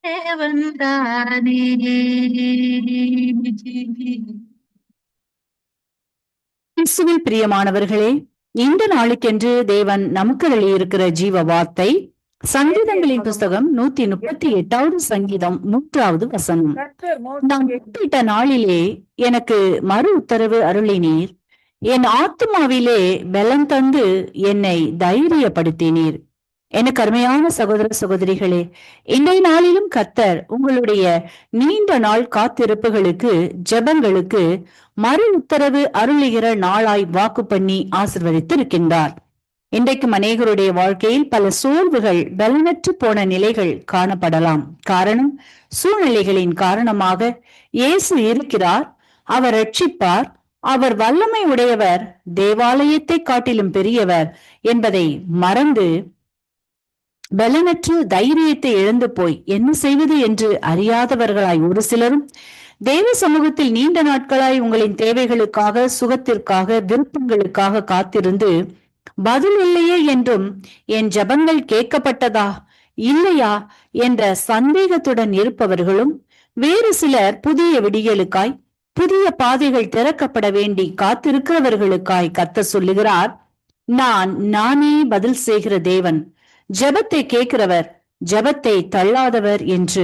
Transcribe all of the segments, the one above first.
தேவன்தானே. கிறிஸ்துவில் பிரியமானவர்களே, இந்த நாளுக்கென்று தேவன் நமக்கு எழுதியிருக்கிற ஜீவ வார்த்தை சங்கீதங்களின் புஸ்தகம் 138வது சங்கீதம் 3வது வசனம். நான் கூப்பிட்ட நாளிலே எனக்கு மறு உத்தரவு அருளினீர், என் ஆத்துமாவிலே பலம் தந்து என்னை தைரியப்படுத்தினீர். எனக்கு அருமையான சகோதர சகோதரிகளே, இன்றைய நாளிலும் கர்த்தர் உங்களுடைய நீண்ட நாள் காத்திருப்புகளுக்கு, ஜெபங்களுக்கு மறு உத்தரவு அருளுகிற நாளாய் வாக்கு பண்ணி ஆசிர்வதித்திருக்கின்றார். இன்றைக்கும் அநேகருடைய வாழ்க்கையில் பல சோர்வுகள், பலனற்று போன நிலைகள் காணப்படலாம். காரணம், சூழ்நிலைகளின் காரணமாக. இயேசு இருக்கிறார், அவர் ரட்சிப்பார், அவர் வல்லமை உடையவர், தேவாலயத்தை காட்டிலும் பெரியவர் என்பதை மறந்து பலனற்று தைரியத்தை இழந்து போய் என்ன செய்வது என்று அறியாதவர்களாய் ஒரு சிலரும் தேவ சமூகத்தில் நீண்ட நாட்களாய் உங்களின் தேவைகளுக்காக, சுகத்திற்காக, விருப்பங்களுக்காக காத்திருந்து பதில் இல்லையே என்றும், என் ஜபங்கள் கேட்கப்பட்டதா இல்லையா என்ற சந்தேகத்துடன் இருப்பவர்களும், வேறு சிலர் புதிய விடியலுக்காய், புதிய பாதைகள் திறக்கப்பட வேண்டி காத்திருக்கிறவர்களுக்காய் கர்த்தர் சொல்லுகிறார், நானே பதில் செய்கிற தேவன், ஜபத்தை கேட்கிறவர், ஜபத்தை தள்ளாதவர் என்று.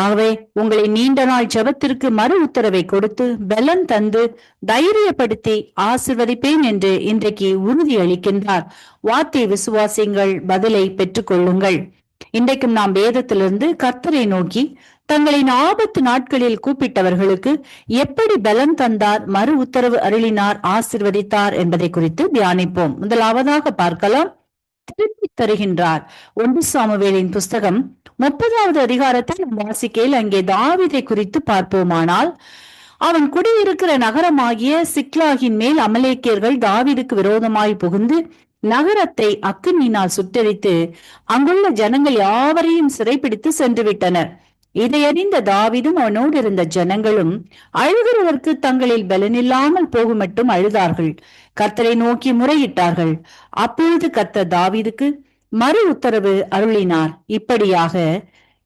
ஆகவே உங்களை நீண்ட நாள் ஜபத்திற்கு மறு உத்தரவை கொடுத்து பலன் தந்து தைரியப்படுத்தி ஆசிர்வதிப்பேன் என்று இன்றைக்கு உறுதி அளிக்கின்றார். வார்த்தை விசுவாசிங்கள், பதிலை பெற்றுக் கொள்ளுங்கள். இன்றைக்கும் நாம் வேதத்திலிருந்து கர்த்தரை நோக்கி தங்களின் ஆபத்து நாட்களில் கூப்பிட்டவர்களுக்கு எப்படி பலன் தந்தார், மறு உத்தரவு அருளினார், ஆசிர்வதித்தார் என்பதை குறித்து தியானிப்போம். முதலாவதாக பார்க்கலாம், திருப்பி தருகின்றார். 1 சாமுவேலின் புஸ்தகம் 30வது அதிகாரத்தை நாம் வாசிக்கையில் அங்கே தாவீதை குறித்து பார்ப்போமானால், அவன் குடியிருக்கிற நகரமாகிய சிக்லாகின் மேல் அமலேக்கியர்கள் தாவீதுக்கு விரோதமாய் புகுந்து நகரத்தை அக்கினியினால் சுட்டெரித்து அங்குள்ள ஜனங்கள் யாவரையும் சிறைப்பிடித்து சென்று விட்டனர். இதையறிந்த தாவீதும் அவனோடு இருந்த ஜனங்களும் அழுகிறதற்கு தங்களில் பலனில்லாமல் போகும் மட்டும் அழுதார்கள். கர்த்தரை நோக்கி முறையிட்டார்கள். அப்பொழுது கர்த்தர் தாவீதுக்கு மறு உத்தரவு அருளினார். இப்படியாக,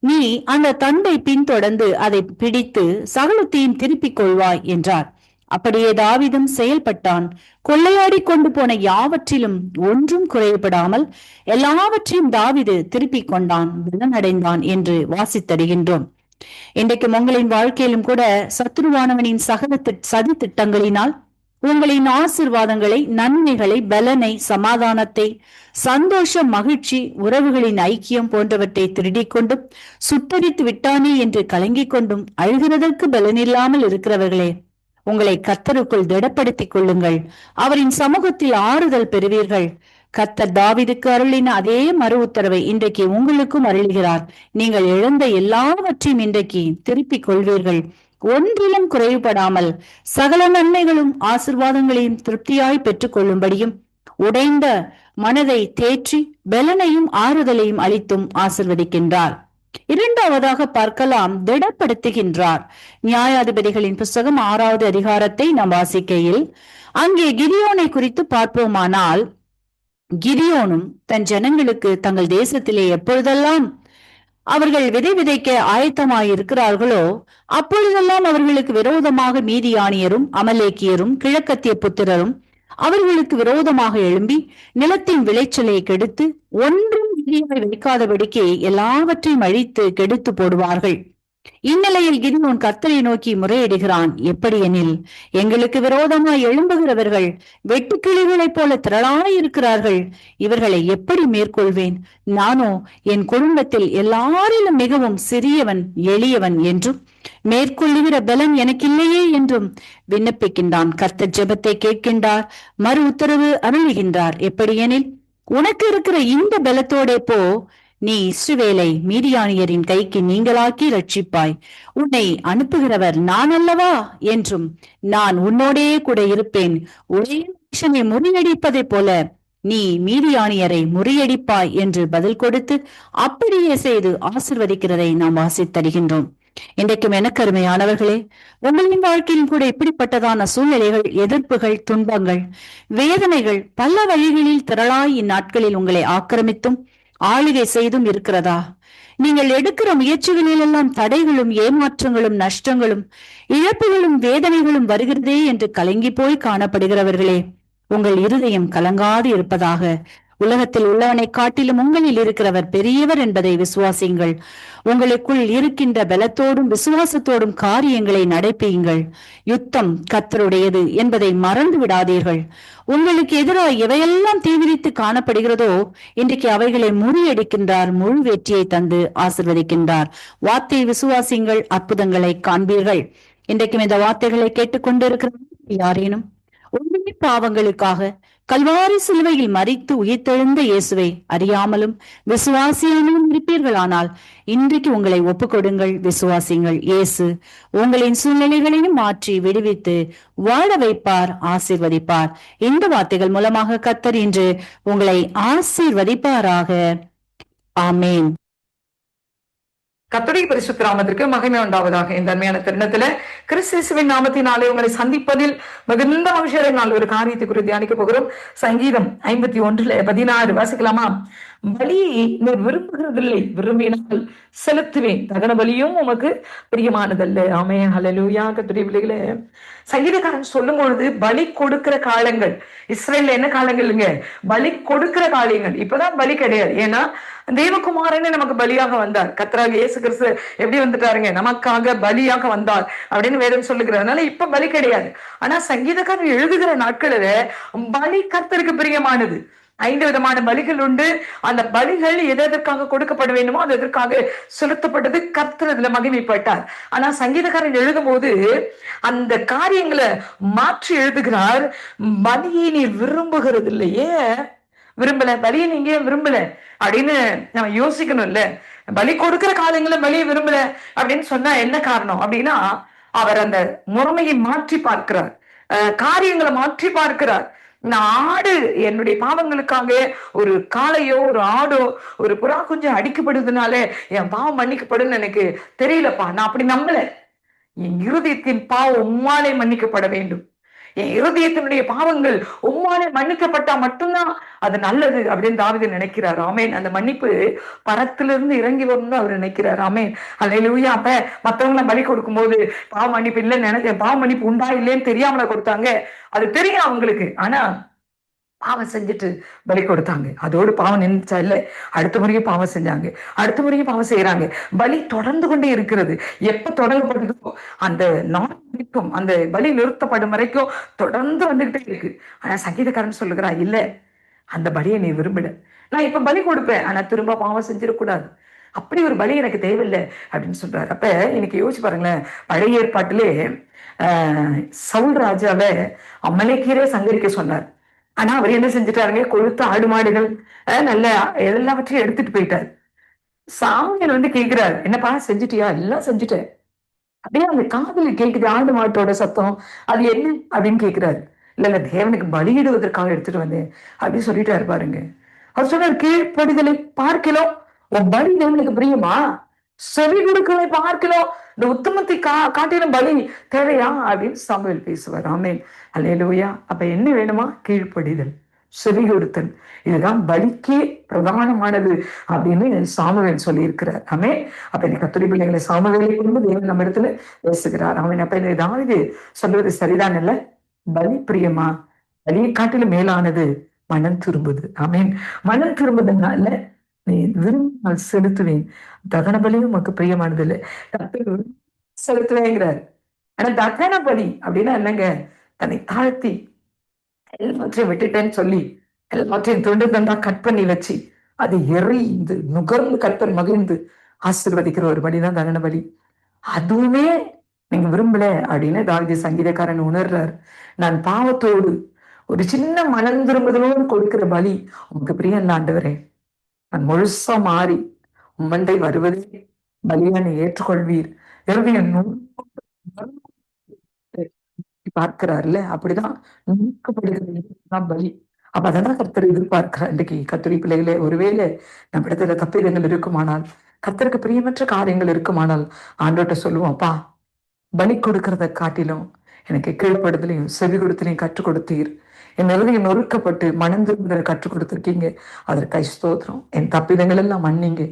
நீ அந்த தண்டை பின்தொடர்ந்து அதை பிடித்து சகலத்தையும் திருப்பிக் கொள்வாய் என்றார். அப்படியே தாவீதும் செயல்பட்டான். கொள்ளையாடி கொண்டு போன யாவற்றிலும் ஒன்றும் குறைபடாமல் எல்லாவற்றையும் தாவீது திருப்பிக் கொண்டான், பலனடைந்தான் என்று வாசித்தருகின்றோம். இன்றைக்கு உங்களின் வாழ்க்கையிலும் கூட சத்துருவானவனின் சகல சதி திட்டங்களினால் உங்களின் ஆசிர்வாதங்களை, நன்மைகளை, பலனை, சமாதானத்தை, சந்தோஷம், மகிழ்ச்சி, உறவுகளின் ஐக்கியம் போன்றவற்றை திருடிக் கொண்டும் சுட்டரித்து விட்டானே என்று கலங்கிக் கொண்டும் அழுகிறதற்கு பலனில்லாமல் இருக்கிறவர்களே, உங்களை கர்த்தருக்குள் திடப்படுத்திக் கொள்ளுங்கள். அவரின் சமூகத்தில் ஆறுதல் பெறுவீர்கள். கர்த்தர் தாவீதுக்கு அருளின அதே மறு உத்தரவை இன்றைக்கு உங்களுக்கும் அருளுகிறார். நீங்கள் இழந்த எல்லாவற்றையும் இன்றைக்கு திருப்பிக் கொள்வீர்கள். ஒன்றிலும் குறைவுபடாமல் சகல நன்மைகளும் ஆசிர்வாதங்களையும் திருப்தியாய் பெற்றுக் கொள்ளும்படியும் உடைந்த மனதை தேற்றி பலனையும் ஆறுதலையும் அளித்தும் ஆசிர்வதிக்கின்றார். இரண்டாவதாக பார்க்கலாம், திடப்படுத்துகின்றார். நியாயாதிபதிகளின் புஸ்தகம் 6வது அதிகாரத்தை நாம் வாசிக்கையில் அங்கே கிதியோனை குறித்து பார்ப்போமானால், கிதியோனும் தன் ஜனங்களுக்கு தங்கள் தேசத்திலே எப்பொழுதெல்லாம் அவர்கள் விதை விதைக்க ஆயத்தமாயிருக்கிறார்களோ அப்பொழுதெல்லாம் அவர்களுக்கு விரோதமாக மீதியானியரும் அமலேக்கியரும் கிழக்கத்திய புத்திரரும் அவர்களுக்கு விரோதமாக எழும்பி நிலத்தின் விளைச்சலை கெடுத்து ஒன்றும் வைக்காதபடிக்கு எல்லாவற்றையும் அழித்து கெடுத்து போடுவார்கள். இந்நிலையில் கிதியோன் கர்த்தரை நோக்கி முறையிடுகிறான். எப்படி எனில், எங்களுக்கு விரோதமாய் எழும்புகிறவர்கள் வெட்டுக்கிளிகளைப் போல திரளாயிருக்கிறார்கள். இவர்களை எப்படி மேற்கொள்வேன்? நானோ என் குடும்பத்தில் எல்லாரிலும் மிகவும் சிறியவன், எளியவன் என்றும் மேற்கொள்ளுகிற பலன் எனக்கில்லையே என்றும் விண்ணப்பிக்கின்றான். கர்த்தர் ஜெபத்தை கேட்கின்றார், மறு உத்தரவு அருளுகின்றார். எப்படி எனில், உனக்கு இருக்கிற இந்த பலத்தோடே போ, நீ இஸ்ரவேலை மீதியானியரின் கைக்கு நீங்களாக்கி ரட்சிப்பாய். உன்னை அனுப்புகிறவர் நான் அல்லவா என்றும் நான் உன்னோடே கூட இருப்பேன். ஒரே மனுஷனை முறியடிப்பதை போல நீ மீதியானியரை முறியடிப்பாய் என்று பதில் கொடுத்து அப்படியே செய்து ஆசிர்வதிக்கிறதை நாம் வாசித்தருகின்றோம். இன்றைக்கும் எனக்கு அருமையானவர்களே, உங்களின் வாழ்க்கையிலும் கூட இப்படிப்பட்டதான சூழ்நிலைகள், எதிர்ப்புகள், துன்பங்கள், வேதனைகள் பல வழிகளில் திரளாய் இந்நாட்களில் உங்களை ஆக்கிரமித்தும் ஆளுகை செய்தும் இருக்கிறதா? நீங்கள் எடுக்கிற முயற்சிகளிலெல்லாம் தடைகளும், ஏமாற்றங்களும், நஷ்டங்களும், இழப்புகளும், வேதனைகளும் வருகிறதே என்று கலங்கி போய் காணப்படுகிறவர்களே, உங்கள் இருதயம் கலங்காது இருப்பதாக. உலகத்தில் உள்ளவனை காட்டிலும் உங்களில் இருக்கிறவர் பெரியவர் என்பதை விசுவாசியுங்கள். உங்களுக்குள் இருக்கின்ற பலத்தோடும் விசுவாசத்தோடும் காரியங்களை நடப்பியுங்கள். யுத்தம் கர்த்தருடையது என்பதை மறந்து விடாதீர்கள். உங்களுக்கு எதிராக எவையெல்லாம் தீவிரித்து காணப்படுகிறதோ இன்றைக்கு அவைகளை முறியடிக்கின்றார், முழு வெற்றியை தந்து ஆசிர்வதிக்கின்றார். வார்த்தையை விசுவாசியுங்கள், அற்புதங்களை காண்பீர்கள். இன்றைக்கும் இந்த வார்த்தைகளை கேட்டுக்கொண்டிருக்கிற யாரேனும் உண்மை பாவங்களுக்காக கல்வாரி சிலுவையில் மரித்து உயிர்த்தெழுந்த இயேசுவை அறியாமலும் விசுவாசியாமலும் இருப்பீர்களானால் இன்றைக்கு உங்களை ஒப்புக்கொடுங்கள், விசுவாசிங்கள். இயேசு உங்களின் சூழ்நிலைகளையும் மாற்றி விடுவித்து வாழ வைப்பார், ஆசீர்வதிப்பார். இந்த வார்த்தைகள் மூலமாக கர்த்தர் இன்று உங்களை ஆசீர்வதிப்பாராக. ஆமேன். கர்த்தருடைய பரிசுத்த நாமத்திற்கு மகிமை உண்டாவதாக. இந்த அருமையான தருணத்துல கிறிஸ்துவின் நாமத்தினாலே உங்களை சந்திப்பதில் மிகுந்த மகிழ்ச்சியடைய நாள் ஒரு காரியத்தை குறித்து தியானிக்க போகிறோம். சங்கீதம் 51:16 வாசிக்கலாமா? பலியை நீர் விரும்புகிறதில்லை, விரும்பினால் செலுத்துவேன், தகன பலியும் உமக்கு பிரியமானதல்ல. ஆமென், ஹல்லேலூயா. கர்த்தருடைய பிள்ளைகளே, சங்கீதக்காரன் சொல்லும் பொழுது பலி கொடுக்கிற காலங்கள், இஸ்ரேல்ல என்ன காலங்கள்ங்க? பலி கொடுக்கிற காரியங்கள். இப்பதான் பலி கிடையாது. ஏன்னா தேவகுமாரனே நமக்கு பலியாக வந்தார். கர்த்தராகிய இயேசு கிறிஸ்து எப்படி வந்துட்டாருங்க? நமக்காக பலியாக வந்தார் அப்படின்னு வேதம் சொல்லுகிறது. அதனால இப்ப பலி கிடையாது. ஆனா சங்கீதக்காரன் எழுதுகிற நாட்களில பலி கர்த்தருக்கு பிரியமானது. 5 விதமான பலிகள் உண்டு. அந்த பலிகள் எதற்காக கொடுக்கப்பட வேண்டுமோ அது எதற்காக செலுத்தப்பட்டது. கர்த்தர் அதுல மகிமைப்பட்டார். ஆனா சங்கீதக்காரன் எழுதும் போது அந்த காரியங்களை மாற்றி எழுதுகிறார். பலியை நீ விரும்புகிறது இல்லையே, விரும்பல, பலியை நீங்க விரும்பல அப்படின்னு நம்ம யோசிக்கணும். இல்ல, பலி கொடுக்கிற காலங்கள பலியை விரும்பல அப்படின்னு சொன்னா என்ன காரணம் அப்படின்னா, அவர் அந்த முறைமையை மாற்றி பார்க்கிறார், காரியங்களை மாற்றி பார்க்கிறார். ஆடு என்னுடைய பாவங்களுக்காக ஒரு காளையோ ஒரு ஆடோ ஒரு புறா குஞ்சம் அடிக்கப்படுறதுனால என் பாவம் மன்னிக்கப்படும் எனக்கு தெரியலப்பா, நான் அப்படி நம்பல. என் இருதயத்தின் பாவம் உம்மாலே மன்னிக்கப்பட வேண்டும். என் இருதயத்தினுடைய பாவங்கள் உம்மாலே மன்னிக்கப்பட்டா மட்டும்தான் அது நல்லது அப்படின்னு தாவீது நினைக்கிறார். ஆமேன். அந்த மன்னிப்பு பரத்திலிருந்து இறங்கி வரும்னு அவர் நினைக்கிறார். ஆமேன், அல்லேலூயா. அப்ப மத்தவங்களை பலி கொடுக்கும் போது பாவ மன்னிப்பு இல்லைன்னு நினைச்ச, பாவ மன்னிப்பு உண்டா இல்லைன்னு தெரியாமல கொடுத்தாங்க. அது தெரியும் அவங்களுக்கு. ஆனா பாவம் செஞ்சுட்டு பலி கொடுத்தாங்க. அதோடு பாவம் நின்றுச்சா? இல்ல, அடுத்த முறையும் பாவம் செஞ்சாங்க, அடுத்த முறையும் பாவம் செய்யறாங்க. பலி தொடர்ந்து கொண்டே இருக்கிறது. எப்ப தொடங்கப்படுதோ அந்த நாள் வரைக்கும், அந்த பலி நிறுத்தப்படும் வரைக்கும் தொடர்ந்து வந்துகிட்டே இருக்கு. ஆனா சங்கீதக்காரன் சொல்லுகிறா, இல்ல, அந்த பலியை நீ விரும்பல. நான் இப்ப பலி கொடுப்பேன், ஆனா திரும்ப பாவம் செஞ்சிடக்கூடாது. அப்படி ஒரு பலி எனக்கு தேவையில்லை அப்படின்னு சொல்றாரு. அப்ப இன்னைக்கு யோசிச்சு பாருங்களேன், பழைய ஏற்பாட்டிலே சவுல் ராஜாவை அமலேக்கியரே சங்கரிக்க சொன்னார். ஆனா அவர் என்ன செஞ்சுட்டாருங்க? கொழுத்த ஆடு மாடுகள் நல்ல எல்லாவற்றையும் எடுத்துட்டு போயிட்டார். சாமியல் வந்து கேட்கிறாரு, என்னப்பா செஞ்சுட்டியா? எல்லாம் செஞ்சுட்டேன். அப்படியே அந்த காதுல கேக்குது ஆடு மாட்டோட சத்தம், அது என்ன அப்படின்னு கேட்கிறாரு. இல்ல தேவனுக்கு பலியிடுவதற்காக எடுத்துட்டு வந்தேன் அப்படின்னு சொல்லிட்டாரு பாருங்க. அவர் சொன்னார், கீழ்ப்படிதலை பார்க்கலாம் உன் பலி தேவனுக்கு பிரியமா? செவி கொடுக்கலை பார்க்கலாம் இந்த உத்தமத்தை காட்டிலும் பலி தேவையா அப்படின்னு சாமுவேல் பேசுவார். ஆமேன், அல்லேலூயா. அப்ப என்ன வேணுமா? கீழ்ப்படிதல், செவி கொடுத்தல். இதுதான் பலிக்கே பிரதானமானது அப்படின்னு சாமுவேல் சொல்லி இருக்கிறார். ஆமேன். அப்ப இன்னைக்கு கர்த்தருடைய பிள்ளைகளை சாமுவேலை கொண்டு தேவன் நம்ம இடத்துல பேசுகிறார். ஆமேன். அப்ப இந்த தாவீது சொல்வது சரிதான் இல்ல? பலி பிரியமா? பலியை காட்டிலும் மேலானது மனம் திரும்புது. ஆமேன். மனம் திரும்புதுனால நீ விரும்பினால் செலுத்துவேன், தகன பலியும் உனக்கு பிரியமானது இல்லை, செலுத்துவேங்கிறார். ஆனா தகன பலி அப்படின்னா என்னங்க? தன்னை தாழ்த்தி எல்லாவற்றையும் விட்டுட்டேன்னு சொல்லி எல்லாவற்றையும் துண்டு தண்டா கட் பண்ணி வச்சு அது எறிந்து நுகர்ந்து கர்த்தர் மகிழ்ந்து ஆசீர்வதிக்கிற ஒரு பலிதான் தகன பலி. அதுவுமே நீங்க விரும்பல அப்படின்னு தாவீது சங்கீதக்காரன் உணர்றார். நான் பாவத்தோடு ஒரு சின்ன மனம் திரும்புதலோடு கொடுக்கிற பலி உனக்கு பிரியம் இல்ல ஆண்டவரே, நான் முழுசா மாறி உம்மண்டை வருவதே பலியா நீ ஏற்றுக்கொள்வீர் பார்க்கிறார்ல. அப்படிதான் நுணுக்கப்படுகிறது பலி. அப்ப அதான் கர்த்தர் எதிர்பார்க்கிறார். இன்றைக்கு கர்த்தருடைய பிள்ளைகளே, ஒருவேளை நம்ம இடத்துல தப்பிதங்கள் இருக்குமானால் கர்த்தருக்கு பிரியமற்ற காரியங்கள் இருக்குமானால் ஆண்டவர்கிட்ட சொல்லுவோம்ப்பா, பலி கொடுக்கறத காட்டிலும் எனக்கு கீழ்ப்படுதலையும் செவி கொடுத்தலையும் கற்றுக் கொடுத்தீர். என் நிலைமையை நொறுக்கப்பட்டு மனம் திரும்புதலை கற்றுக் கொடுத்துருக்கீங்க. அதற்காக ஸ்தோத்திரம். என் தப்பிதங்கள் எல்லாம் மன்னிங்க,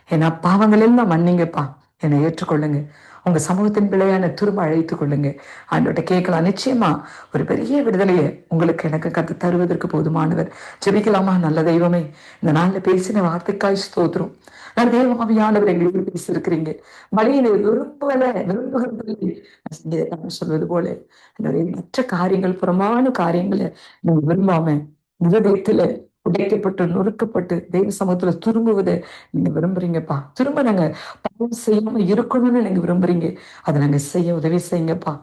என் பாவங்கள் எல்லாம் மன்னிங்கப்பா, என்னை ஏற்றுக்கொள்ளுங்க, உங்க சமூகத்தின் பிள்ளையான திரும்ப அழைத்துக் கொள்ளுங்க. ஆண்டவர்கிட்ட கேட்கலாம். நிச்சயமா ஒரு பெரிய விடுதலையை உங்களுக்கு எனக்கு கத்து தருவதற்கு போதுமானவர். ஜெபிக்கலாமா? நல்ல தெய்வமே, இந்த நாள்ல பேசின வார்த்தைக்காய் ஸ்தோத்திரம். நான் தேவமாவியானவர் எங்களுக்கு பேசியிருக்கிறீங்க. பலியினை விரும்புகிறதில்லை சொல்வது போல மற்ற காரியங்கள், புறமான காரியங்களை நீங்க விரும்பாம இருதயத்துல உடைக்கப்பட்டு நொறுக்கப்பட்டு தெய்வ சமூகத்துல திரும்புவதை நீங்க விரும்புறீங்கப்பா. திரும்ப நாங்க பாவம் செய்யாம இருக்கணும்னு நீங்க விரும்புறீங்க. அதை நாங்க செய்ய உதவி செய்யுங்கப்பா.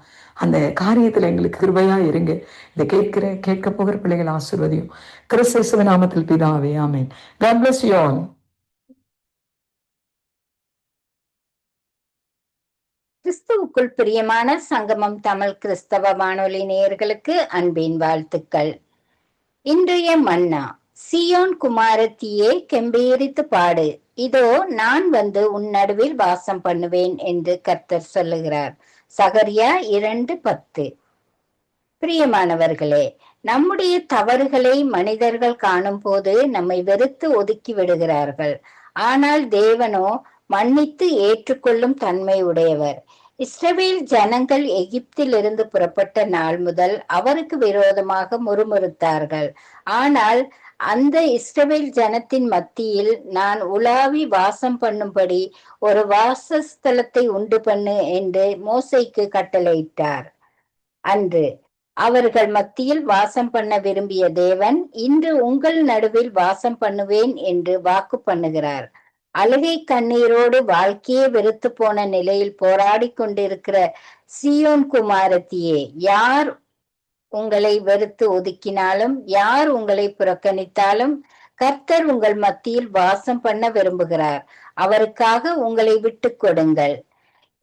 அந்த காரியத்துல எங்களுக்கு கிருபையா இருங்க. இதை கேட்க போகிற பிள்ளைகள் ஆசீர்வதியும். கிறிஸ்து நாமத்தில் பிதாவே, ஆமென். God bless you all. கிறிஸ்துவுக்குள் பிரியமான சங்கமம் தமிழ் கிறிஸ்தவ வானொலி நேயர்களுக்கு அன்பின் வாழ்த்துக்கள். இன்றைய மன்னா, சீயோன் குமாரத்தியே கெம்பீரித்து பாடு, இதோ நான் வந்து உன் நடுவில் வாசம் பண்ணுவேன் என்று கர்த்தர் சொல்லுகிறார். சகரியா 2:10. பிரியமானவர்களே, நம்முடைய தவறுகளை மனிதர்கள் காணும் போது நம்மை வெறுத்து ஒதுக்கி விடுகிறார்கள். ஆனால் தேவனோ மன்னித்து ஏற்றுக்கொள்ளும் தன்மை உடையவர். இஸ்ரவேல் ஜனங்கள் எகிப்திலிருந்து புறப்பட்ட நாள் முதல் அவருக்கு விரோதமாக முறுமுறுத்தார்கள். ஆனால் அந்த இஸ்ரவேல் ஜனத்தின் மத்தியில் நான் உலாவி வாசம் பண்ணும்படி ஒரு வாசஸ்தலத்தை உண்டு பண்ணு என்று மோசேக்கு கட்டளையிட்டார். அன்று அவர்கள் மத்தியில் வாசம் பண்ண விரும்பிய தேவன் இன்று உங்கள் நடுவில் வாசம் பண்ணுவேன் என்று வாக்கு பண்ணுகிறார். அழுகை கண்ணீரோடு வாழ்க்கையே வெறுத்து போன நிலையில் போராடி கொண்டிருக்கிற சீயோன் குமாரத்தியே, யார் உங்களை வெறுத்து ஒதுக்கினாலும், யார் உங்களை புறக்கணித்தாலும் கர்த்தர் உங்கள் மத்தியில் வாசம் பண்ண விரும்புகிறார். அவருக்காக உங்களை விட்டு கொடுங்கள்.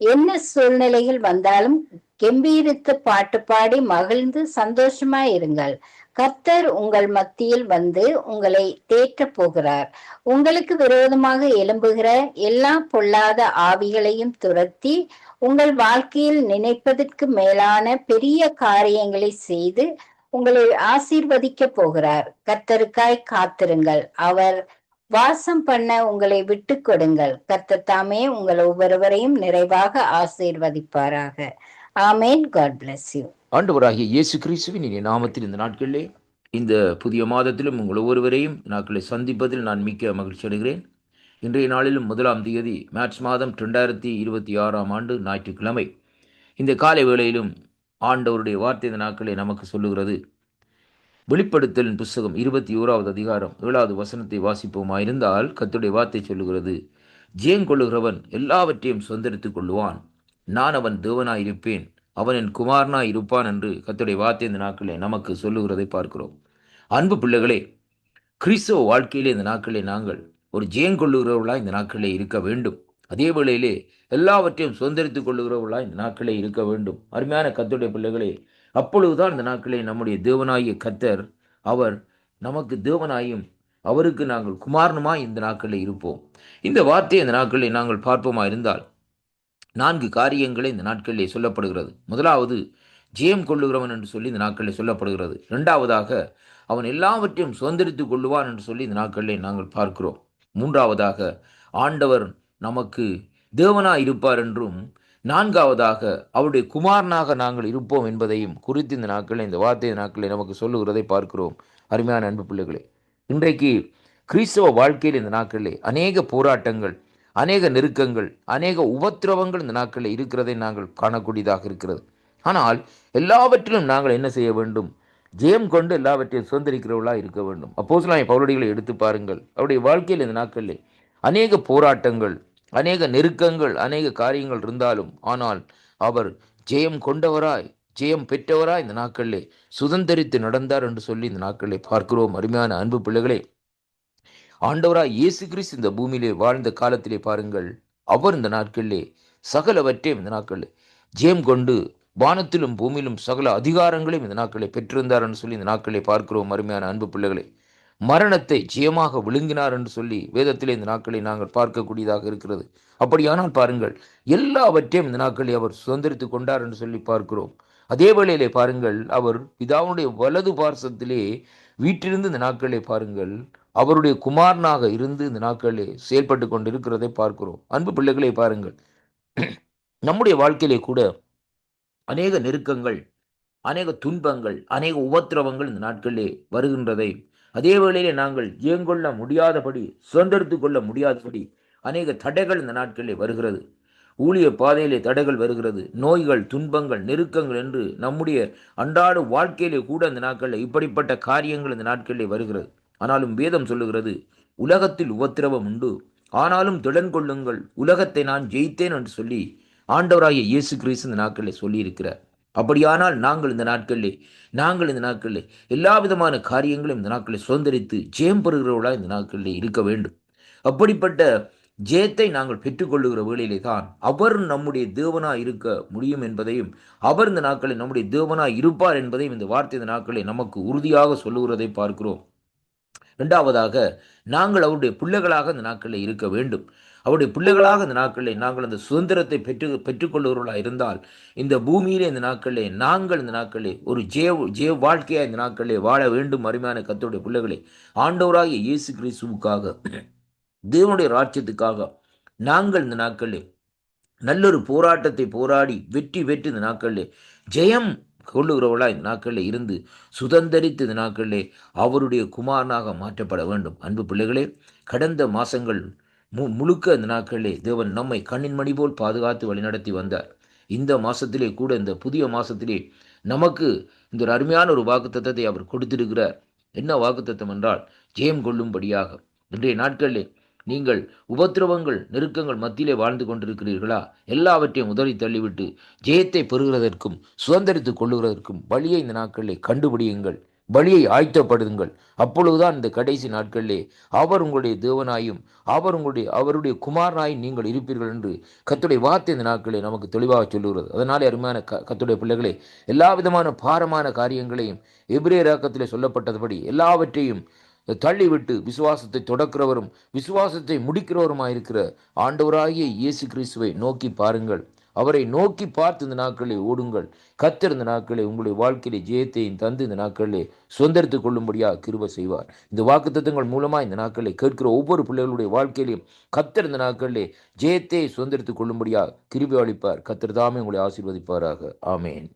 என்ன சூழ்நிலைகள் வந்தாலும் கெம்பீரித்து பாட்டு பாடி மகிழ்ந்து சந்தோஷமா இருங்கள். கர்த்தர் உங்கள் மத்தியில் வந்து உங்களை தேற்ற போகிறார். உங்களுக்கு விரோதமாக எழும்புகிற எல்லா பொல்லாத ஆவிகளையும் துரத்தி உங்கள் வாழ்க்கையில் நினைப்பதற்கு மேலான பெரிய காரியங்களை செய்து உங்களை ஆசீர்வதிக்க போகிறார். கர்த்தருக்காய் காத்திருங்கள். அவர் வாசம் பண்ண உங்களை விட்டு கொடுங்கள். கர்த்தர் தாமே உங்கள் ஒவ்வொருவரையும் நிறைவாக ஆசீர்வதிப்பாராக. ஆமேன். God bless you. ஆண்டவராகிய இயேசு கிறிஸ்துவின் இனிய நாமத்தில் இந்த நாட்களிலே, இந்த புதிய மாதத்திலும் உங்கள் ஒவ்வொருவரையும் நாட்களை சந்திப்பதில் நான் மிக்க மகிழ்ச்சி அடைகிறேன். இன்றைய நாளிலும் 1ஆம் தேதி மார்ச் மாதம் 2026 ஞாயிற்றுக்கிழமை, இந்த காலை வேளையிலும் ஆண்டவருடைய வார்த்தை இந்த நாட்களை நமக்கு சொல்லுகிறது. வெளிப்படுத்தலின் புஸ்தகம் 21வது அதிகாரம் 7வது வசனத்தை வாசிப்போமாயிருந்தால், கர்த்தருடைய வார்த்தை சொல்லுகிறது, ஜெயங்கொள்ளுகிறவன் எல்லாவற்றையும் சொந்தரித்துக் கொள்ளுவான், நான் அவன் தேவனாயிருப்பேன், அவன் என் குமாரனாய் இருப்பான் என்று கர்த்தருடைய வார்த்தை இந்த நாட்களே நமக்கு சொல்லுகிறதை பார்க்கிறோம். அன்பு பிள்ளைகளே, கிறிஸ்தவ வாழ்க்கையிலே இந்த நாட்களே நாங்கள் ஒரு ஜெயங்கொள்ளுகிறவர்களாய் இந்த நாட்களே இருக்க வேண்டும். அதே வேளையிலே எல்லாவற்றையும் சுதந்திரித்துக் கொள்ளுகிறவர்களாய் இந்த நாட்களே இருக்க வேண்டும். அருமையான கர்த்தருடைய பிள்ளைகளே, அப்பொழுதுதான் இந்த நாட்களே நம்முடைய தேவனாகிய கர்த்தர், அவர் நமக்கு தேவனாயும் அவருக்கு நாங்கள் குமாரனுமாய் இந்த நாட்களே இருப்போம். இந்த வார்த்தையை இந்த நாட்களே நாங்கள் பார்ப்போமா இருந்தால் 4 காரியங்களே இந்த நாட்களிலே சொல்லப்படுகிறது. முதலாவது, ஜெயம் கொள்ளுகிறவன் என்று சொல்லி இந்த நாட்களிலே சொல்லப்படுகிறது. 2வதாக, அவன் எல்லாவற்றையும் சுதந்திரித்துக் கொள்ளுவான் என்று சொல்லி இந்த நாட்களிலே நாங்கள் பார்க்கிறோம். 3வதாக, ஆண்டவர் நமக்கு தேவனாய் இருப்பார் என்றும், 4வதாக, அவருடைய குமாரனாக நாங்கள் இருப்போம் என்பதையும் குறித்து இந்த நாட்களில் இந்த வார்த்தை நாட்களில் நமக்கு சொல்லுகிறதை பார்க்கிறோம். அருமையான அன்பு பிள்ளைகளே, இன்றைக்கு கிறிஸ்தவ வாழ்க்கையில் இந்த நாட்களிலே அநேக போராட்டங்கள், அநேக நெருக்கங்கள், அநேக உபத்திரவங்கள் இந்த நாட்களில் இருக்கிறதை நாங்கள் காணக்கூடியதாக இருக்கிறது. ஆனால் எல்லாவற்றிலும் நாங்கள் என்ன செய்ய வேண்டும்? ஜெயம் கொண்டு எல்லாவற்றையும் சுதந்திரிக்கிறவர்களாக இருக்க வேண்டும். அப்போஸ்தலனாகிய பவுலடிகளை எடுத்து பாருங்கள். அவருடைய வாழ்க்கையில் இந்த நாட்களிலே அநேக போராட்டங்கள், அநேக நெருக்கங்கள், அநேக காரியங்கள் இருந்தாலும், ஆனால் அவர் ஜெயம் கொண்டவராய், ஜெயம் பெற்றவராய் இந்த நாட்களிலே சுதந்திரித்து நடந்தார் என்று சொல்லி இந்த நாட்களிலே பார்க்கிறோம். அருமையான அன்பு பிள்ளைகளே, ஆண்டவராய் இயேசு கிறிஸ்து இந்த பூமியிலே வாழ்ந்த காலத்திலே பாருங்கள், அவர் இந்த நாட்களிலே சகலவற்றையும் இந்த நாட்களில் ஜெயம் கொண்டு வானத்திலும் பூமியிலும் சகல அதிகாரங்களையும் இந்த நாட்களை பெற்றிருந்தார் என்று சொல்லி இந்த நாட்களை பார்க்கிறோம். அருமையான அன்பு பிள்ளைகளே, மரணத்தை ஜெயமாக விழுங்கினார் என்று சொல்லி வேதத்திலே இந்த நாட்களை நாங்கள் பார்க்கக்கூடியதாக இருக்கிறது. அப்படியானால் பாருங்கள், எல்லாவற்றையும் இந்த நாட்களை அவர் சுதந்திரித்துக் கொண்டார் என்று சொல்லி பார்க்கிறோம். அதே வேளையிலே பாருங்கள், அவர் பிதாவுடைய வலது பார்சத்திலே வீட்டிலிருந்து இந்த நாட்களை பாருங்கள், அவருடைய குமாரனாக இருந்து இந்த நாட்களிலே செயல்பட்டு கொண்டிருக்கிறதை பார்க்கிறோம். அன்பு பிள்ளைகளை பாருங்கள், நம்முடைய வாழ்க்கையிலே கூட அநேக நெருக்கங்கள், அநேக துன்பங்கள், அநேக உபத்திரவங்கள் இந்த நாட்களிலே வருகின்றதை, அதே வேளையிலே நாங்கள் ஜெயங்கொள்ள முடியாதபடி, சுதந்திரித்து கொள்ள முடியாதபடி அநேக தடைகள் இந்த நாட்களிலே வருகிறது. ஊழிய பாதையிலே தடைகள் வருகிறது. நோய்கள், துன்பங்கள், நெருக்கங்கள் என்று நம்முடைய அன்றாட வாழ்க்கையிலே கூட இந்த நாட்களில் இப்படிப்பட்ட காரியங்கள் இந்த நாட்களிலே வருகிறது. ஆனாலும் வேதம் சொல்லுகிறது, உலகத்தில் உபத்திரவம் உண்டு, ஆனாலும் திடன் கொள்ளுங்கள், உலகத்தை நான் ஜெயித்தேன் என்று சொல்லி ஆண்டவராகிய இயேசு கிறிஸ்து இந்த நாட்களில் சொல்லியிருக்கிறார். அப்படியானால் நாங்கள் இந்த நாட்களில் எல்லா விதமான காரியங்களும் இந்த நாட்களில் சுதந்திரித்து ஜெயம் பெறுகிறவர்களாக இந்த நாட்களில் இருக்க வேண்டும். அப்படிப்பட்ட ஜெயத்தை நாங்கள் பெற்றுக்கொள்ளுகிற வேளையிலே தான் அவர் நம்முடைய தேவனாய் இருக்க முடியும் என்பதையும், அவர் இந்த நாட்களில் நம்முடைய தேவனாய் இருப்பார் என்பதையும் இந்த வார்த்தை இந்த நாட்களில் நமக்கு உறுதியாக சொல்லுகிறதை பார்க்கிறோம். இரண்டாவதாக, நாங்கள் அவருடைய பிள்ளைகளாக இந்த நாட்களில் இருக்க வேண்டும். அவருடைய பிள்ளைகளாக இந்த நாட்களில் நாங்கள் அந்த சுதந்திரத்தை பெற்றுக்கொள்ளுகிறவர்களாக இருந்தால், இந்த பூமியிலே இந்த நாட்களில் ஒரு ஜெய வாழ்க்கையாக இந்த நாட்களில் வாழ வேண்டும். அருமையான கர்த்தருடைய பிள்ளைகளே, ஆண்டவராகிய இயேசு கிறிஸ்துவுக்காக, தேவனுடைய ராஜ்யத்துக்காக நாங்கள் இந்த நாட்களில் நல்லொரு போராட்டத்தை போராடி வெற்றி பெற்று இந்த நாட்களில் ஜெயம் கொள்ளுகிறவர்களா இந்த நாட்களில் இருந்து சுதந்திரித்து இந்த நாட்களிலே அவருடைய குமாரனாக மாற்றப்பட வேண்டும். அன்பு பிள்ளைகளே, கடந்த மாதங்கள் முழுக்க இந்த நாட்களிலே தேவன் நம்மை கண்ணின் மணி போல் பாதுகாத்து வழிநடத்தி வந்தார். இந்த மாதத்திலே கூட, இந்த புதிய மாதத்திலே நமக்கு இந்த ஒரு அருமையான ஒரு வாக்குத்தத்தத்தை அவர் கொடுத்திருக்கிறார். என்ன வாக்குத்தத்தம் என்றால், ஜெயம் கொள்ளும்படியாக. இன்றைய நாட்களிலே நீங்கள் உபத்திரவங்கள், நெருக்கங்கள் மத்தியிலே வாழ்ந்து கொண்டிருக்கிறீர்களா? எல்லாவற்றையும் உதறி தள்ளிவிட்டு ஜெயத்தை பெறுகிறதற்கும் சுதந்திரித்துக் கொள்ளுகிறதற்கும் வழியை இந்த நாட்களிலே கண்டுபிடியுங்கள், வழியை ஆயத்தப்படுங்கள். அப்பொழுதுதான் இந்த கடைசி நாட்களிலே அவர் உங்களுடைய தேவனாயும் அவருடைய குமாரனாயும் நீங்கள் இருப்பீர்கள் என்று கர்த்தருடைய வார்த்தை இந்த நாட்களிலே நமக்கு தெளிவாக சொல்லுகிறது. அதனாலே அருமையான கர்த்தருடைய பிள்ளைகளே, எல்லா விதமான பாரமான காரியங்களையும் எபிரேயராக்கத்திலே சொல்லப்பட்டபடி எல்லாவற்றையும் தள்ளிவிட்டு விசுவாசத்தை தொடக்கிறவரும் விசுவாசத்தை முடிக்கிறவருமாயிருக்கிற ஆண்டவராகிய இயேசு கிறிஸ்துவை நோக்கி பாருங்கள். அவரை நோக்கி பார்த்து இந்த நாட்களிலே ஓடுங்கள். கர்த்தர் இந்த நாட்களிலே உங்களுடைய வாழ்க்கையிலே ஜெயத்தையும் தந்து இந்த நாட்களிலே சுதந்திரித்துக் கொள்ளும்படியாக கிருபை செய்வார். இந்த வாக்குத்தத்தங்கள் மூலமாக இந்த நாட்களிலே கேட்கிற ஒவ்வொரு பிள்ளைகளுடைய வாழ்க்கையிலையும் கர்த்தர் இந்த நாட்களிலே ஜெயத்தை சுதந்திரித்துக் கொள்ளும்படியாக கிருபை அளிப்பார். கர்த்தர் தாமே உங்களை ஆசீர்வதிப்பாராக. ஆமேன்.